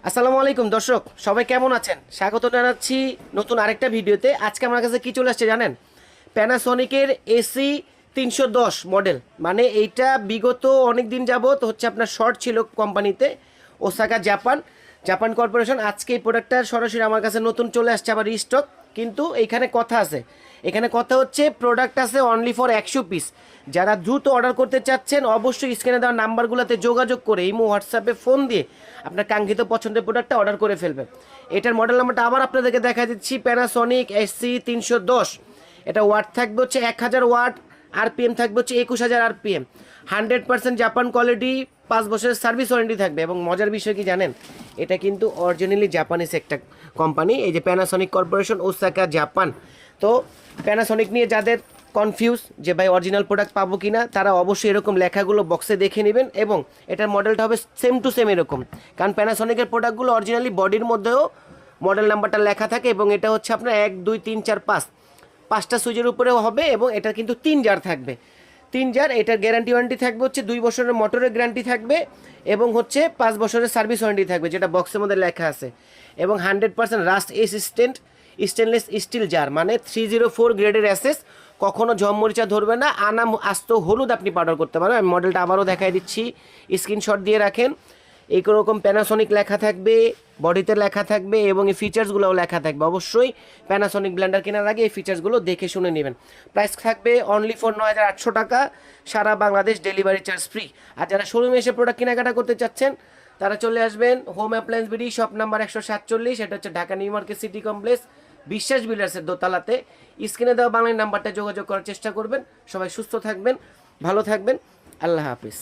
আসসালামু আলাইকুম দর্শক, সবাই কেমন আছেন? স্বাগত জানাচ্ছি নতুন আরেকটা ভিডিওতে। আজকে আমার কাছে কি চলে আসছে জানেন? প্যানাসনিকের এসি 310 মডেল। মানে এইটা বিগত অনেক দিন যাবত হচ্ছে আপনার শর্ট ছিল কোম্পানিতে, ওসাকা জাপান জাপান কর্পোরেশন। আজকে এই প্রোডাক্টটা সরাসরি আমার কাছে নতুন চলে আসছে, আবার রিস্টক। কিন্তু এইখানে কথা আছে, এখানে কথা হচ্ছে প্রোডাক্ট আছে অনলি ফর 100 পিস। যারা দ্রুত অর্ডার করতে চাচ্ছেন অবশ্যই স্ক্রিনে দেওয়া নাম্বারগুলোতে যোগাযোগ করে ইমো হোয়াটসঅ্যাপে ফোন দিয়ে আপনার কাঙ্ক্ষিত পছন্দের প্রোডাক্টটা অর্ডার করে ফেলবেন। এটার মডেল নাম্বারটা আবার আপনাদেরকে দেখা দিচ্ছি, প্যানাসনিক এসি 310। এটা ওয়াট থাকবে হচ্ছে 1000 ওয়াট, আরপিএম থাকবে হচ্ছে 21000 আরপিএম। 100% জাপান কোয়ালিটি, 5 বছরের সার্ভিস ওয়ারেন্টি থাকবে। এবং মজার বিষয় কি জানেন, এটা কিন্তু অরিজিনালি জাপানিজ একটা কোম্পানি, এই যে প্যানাসনিক কর্পোরেশন, ওসাকা জাপান। তো প্যানাসনিক নিয়ে যাদের কনফিউজ যে ভাই অরিজিনাল প্রোডাক্ট পাবো কিনা, তারা অবশ্যই এরকম লেখাগুলো বক্সে দেখে নেবেন। এবং এটার মডেলটা হবে সেম টু সেম এরকম, কারণ প্যানাসনিকের প্রোডাক্টগুলো অরিজিনালি বডির মধ্যেও মডেল নাম্বারটা লেখা থাকে। এবং এটা হচ্ছে আপনার 1 2 3 4 5 5টা সুইচের উপরেও হবে। এবং এটা কিন্তু 3 জার থাকবে, 3 জার। এটার গ্যারান্টি ওয়ারেন্টি থাকবে হচ্ছে 2 বছরের মোটরের গ্যারান্টি থাকবে, এবং হচ্ছে 5 বছরের সার্ভিস ওয়ারেন্টি থাকবে, যেটা বক্সের মধ্যে লেখা আছে। এবং 100% rust resistant stainless steel jar, মানে 304 গ্রেডের অ্যাসেস। কখনো ঝমমরিচা ধরবে না, আনাম আস্ত হলুদ আপনি পাউডার করতে পারবেন। আমি মডেলটা আবারও দেখাই দিচ্ছি, স্ক্রিনশট দিয়ে রাখেন। এই রকম প্যানাসনিক লেখা থাকবে, বডিতে লেখা থাকবে, এবং এই ফিচার্সগুলোও লেখা থাকবে। অবশ্যই প্যানাসনিক ব্লেন্ডার কেনার আগে এই ফিচার্সগুলো দেখে শুনে নেবেন। প্রাইস থাকবে অনলি ফর 9800 টাকা, সারা বাংলাদেশ ডেলিভারি চার্জ ফ্রি। আর যারা শোরুমে এসে প্রোডাক্ট কেনাকাটা করতে চাচ্ছেন, তারা চলে আসবেন home appliance BD, shop number 147। এটা হচ্ছে Dhaka new market city complex, বিশ্বাস বিল্ডার্সের দোতলাতে। স্ক্রিনে দেওয়া বাংলায় নাম্বারটা যোগাযোগ করার চেষ্টা করবেন। সবাই সুস্থ থাকবেন, ভালো থাকবেন। আল্লাহ হাফিজ।